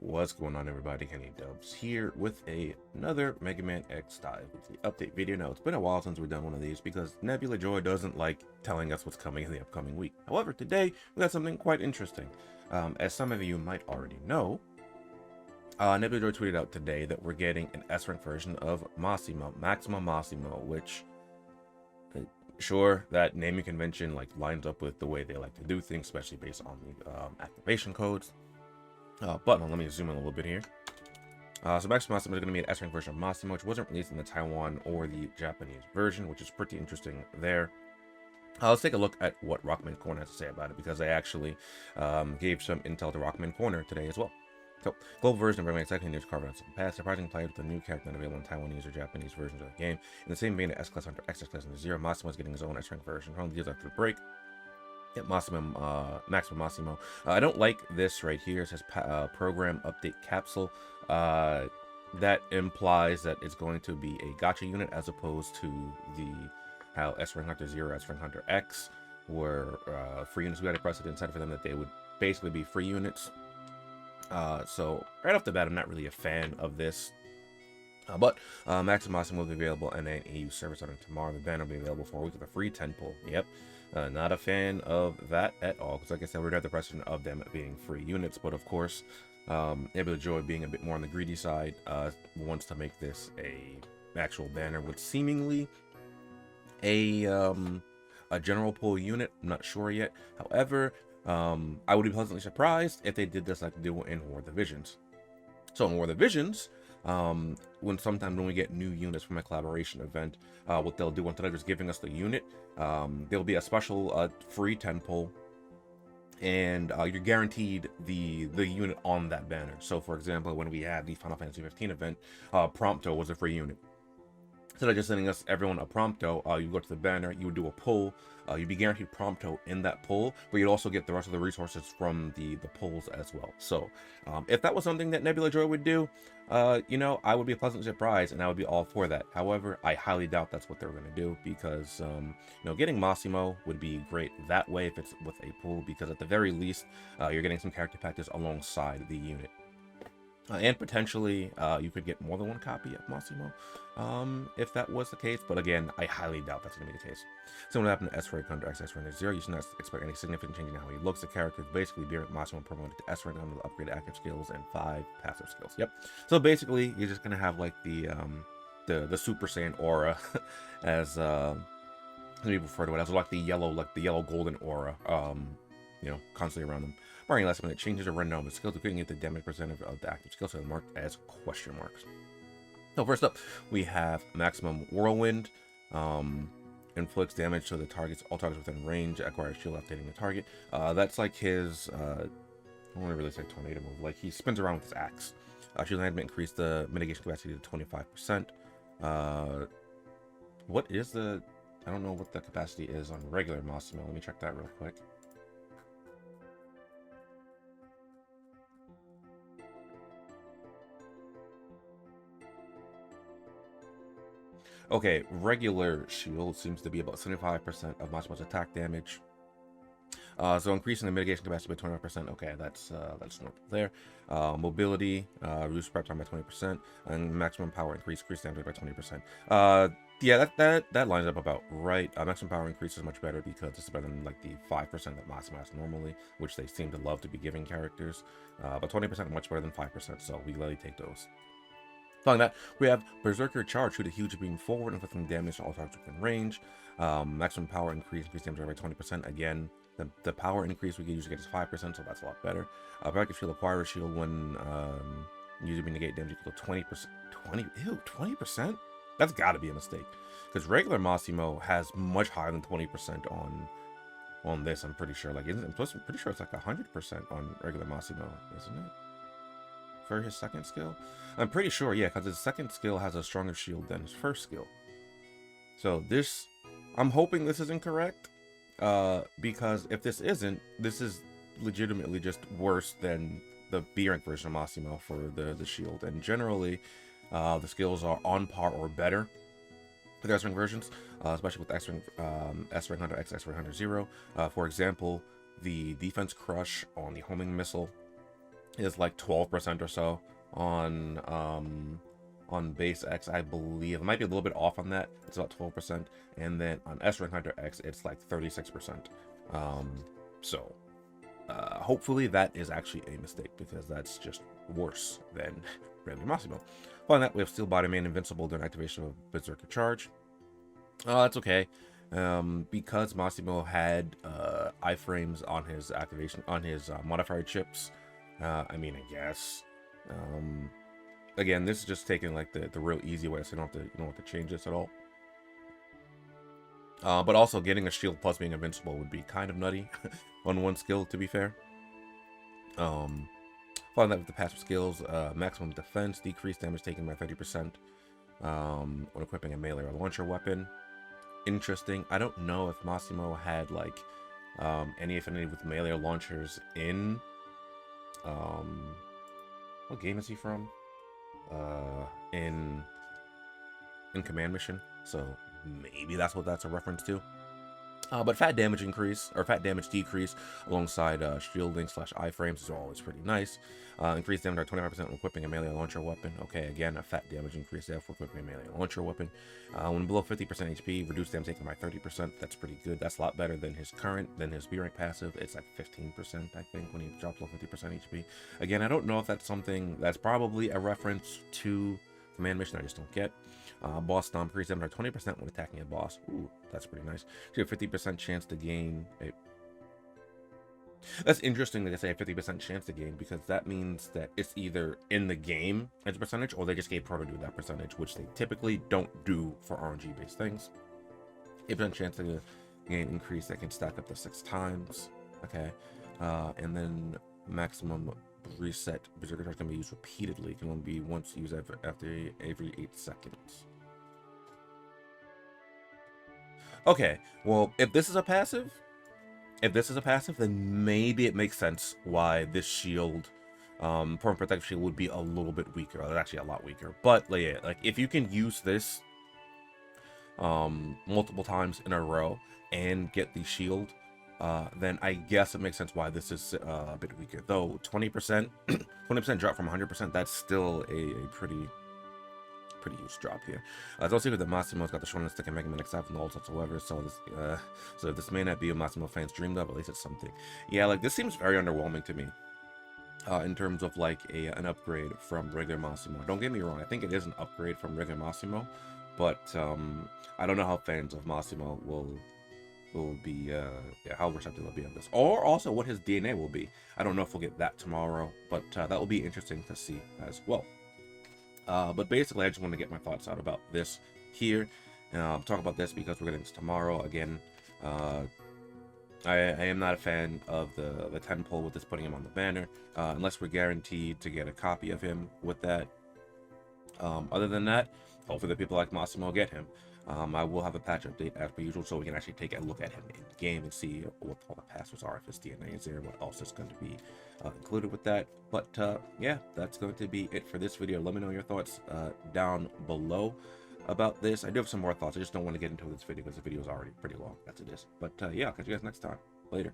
What's going on, everybody? TheKennyDubz here with another Mega Man X dive with the update video. Now, it's been a while since we've done one of these because Nebula Joy doesn't like telling us what's coming in the upcoming week. However, today we got something quite interesting. As some of you might already know, Nebula Joy tweeted out today that we're getting an S-rank version of Massimo, Massimo, which, sure, that naming convention lines up with the way they like to do things, especially based on the activation codes. But let me zoom in a little bit here. So Massimo is going to be an S-rank version of Massimo, which wasn't released in the Taiwan or the Japanese version, which is pretty interesting there. Let's take a look at what Rockman Corner has to say about it, because they actually gave some intel to Rockman Corner today as well. So, global version of Mega Man second news carved out some past, surprisingly played with the new character not available in Taiwanese or Japanese versions of the game. In the same vein as S-Class Hunter X, S-Class Hunter Zero, Massimo is getting his own S-rank version. From the deals after the break. Yep, Massimo. I don't like this right here. It says program update capsule. That implies that it's going to be a gacha unit as opposed to how S-Rank Hunter 0, S-Rank Hunter X were free units. We had a precedent set for them that they would basically be free units. So right off the bat, I'm not really a fan of this. But Massimo will be available in an EU service starting tomorrow. The banner will be available for a week with a free 10 pull. Yep. Not a fan of that at all, because like I said, we'd have the precedent of them being free units, but of course, Nebula Joy being a bit more on the greedy side, wants to make this a actual banner with seemingly a general pull unit. I'm not sure yet. However, I would be pleasantly surprised if they did this like they do in War of the Visions. So in War of the Visions, sometimes when we get new units from a collaboration event, what they'll do instead of just giving us the unit, there'll be a special free 10 pull, and you're guaranteed the unit on that banner. So for example, when we had the Final Fantasy 15 event, Prompto was a free unit. Instead of just sending us everyone a Prompto, you go to the banner, you would do a pull, you'd be guaranteed Prompto in that pull, but you'd also get the rest of the resources from the pulls as well. So if that was something that Nebula Joy would do, you know, I would be pleasantly surprised and I would be all for that. However, I highly doubt that's what they're going to do, because you know, getting Massimo would be great that way if it's with a pull, because at the very least you're getting some character packages alongside the unit. And potentially, you could get more than one copy of Massimo, if that was the case. But again, I highly doubt that's going to be the case. So what happened to S-Rank Hunter X, S-Rank Hunter 0, you should not expect any significant change in how he looks. The character is basically being Massimo promoted to S-Rank under the upgraded active skills and 5 passive skills. Yep. So basically, you're just going to have like the Super Saiyan aura, as some people refer to it as, like the yellow golden aura, you know, constantly around them. Barring last minute changes or random the skills, we couldn't get the damage percentage of the active skills, so marked as question marks. So first up, we have Maximum Whirlwind. Inflicts damage to the targets, all targets within range, acquires shield after hitting the target. That's like his, I don't want to really say tornado move, like he spins around with his axe. Shield enhancement increased the mitigation capacity to 25%. What is the, I don't know what the capacity is on regular Massimo. Let me check that real quick. Okay, regular shield seems to be about 75% of Massimo's attack damage. So increasing the mitigation capacity by 25%. Okay, that's normal there. Mobility, reduce prep time by 20%, and maximum power increase damage by 20%. Yeah, that lines up about right. Maximum power increase is much better because it's better than like the 5% that Massimo has normally, which they seem to love to be giving characters. But 20% much better than 5%, so we gladly take those. Following that, we have Berserker Charge, shoot a huge beam forward, inflicting damage to all targets within range. Maximum power increase damage by 20%. Again, the power increase we usually get is 5%, so that's a lot better. Bracket Shield acquire a shield when usually negate damage equal to 20%. 20%? That's got to be a mistake, because regular Massimo has much higher than 20% on this. I'm pretty sure. I'm pretty sure it's like 100% on regular Massimo, isn't it? For his second skill, I'm pretty sure, yeah, because his second skill has a stronger shield than his first skill. So this, I'm hoping this is incorrect, because if this isn't, this is legitimately just worse than the B-rank version of Massimo for the shield. And generally, the skills are on par or better for the S-rank versions, especially with S-rank Hunter X, S-rank Hunter 0. For example, the defense crush on the homing missile is like 12% or so on base X, I believe. It might be a little bit off on that. It's about 12%. And then on S rank Hunter X, it's like 36%. So hopefully that is actually a mistake, because that's just worse than regular Massimo. Following that, we have Steel Body Man invincible during activation of Berserker Charge. That's okay. Because Massimo had iframes on his activation, on his modifier chips. I mean, I guess. Again, this is just taking like the real easy way, so you don't have to change this at all. But also getting a shield plus being invincible would be kind of nutty on one skill, to be fair. Following that with the passive skills, maximum defense, decreased damage taken by 30% when equipping a melee or launcher weapon. Interesting. I don't know if Massimo had like any affinity with melee or launchers in what game is he from? In Command Mission, so maybe that's what that's a reference to. But fat damage increase, or fat damage decrease, alongside shielding / iframes is always pretty nice. Increased damage by 25% when equipping a melee launcher weapon. Okay, again, a fat damage increase there for equipping a melee launcher weapon. When below 50% HP, reduced damage taken by 30%. That's pretty good. That's a lot better than his B rank passive. It's like 15%, I think, when he drops below 50% HP. Again, I don't know if that's something that's probably a reference to Command Mission I just don't get. Boss Stomp, increase damage by 20% when attacking a boss. Ooh, that's pretty nice. So you have 50% chance to gain a... That's interesting that they say a 50% chance to gain, because that means that it's either in the game as a percentage, or they just gave Proto do that percentage, which they typically don't do for RNG-based things. 8% chance to gain increase that can stack up to 6 times. Okay. And then maximum reset Berserker Charge can be used repeatedly. It can only be once used after every 8 seconds. Okay, well, if this is a passive, then maybe it makes sense why this shield, Permanent Protective Shield, would be a little bit weaker. It's actually a lot weaker. But yeah, like if you can use this multiple times in a row and get the shield, then I guess it makes sense why this is a bit weaker. Though 20%, 20% drop from 100%, that's still a pretty huge drop here. It's also good that Massimo's got the shortness that can make him an XF from the old whatsoever. So this may not be what Massimo fans dreamed of. At least it's something. Yeah, like this seems very underwhelming to me. In terms of like an upgrade from regular Massimo. Don't get me wrong, I think it is an upgrade from regular Massimo, but I don't know how fans of Massimo will be how receptive they'll be of this, or also what his DNA will be. I don't know if we'll get that tomorrow, but that will be interesting to see as well. But basically, I just want to get my thoughts out about this here. Talk about this because we're getting this tomorrow. Again, I am not a fan of the 10 pull with this putting him on the banner, unless we're guaranteed to get a copy of him with that. Other than that, hopefully the people like Massimo get him. I will have a patch update as per usual, so we can actually take a look at him in game and see what all the passwords are, if his DNA is there, what else is going to be included with that. But yeah, that's going to be it for this video. Let me know your thoughts down below about this. I do have some more thoughts. I just don't want to get into this video because the video is already pretty long as it is. But yeah, I'll catch you guys next time. Later.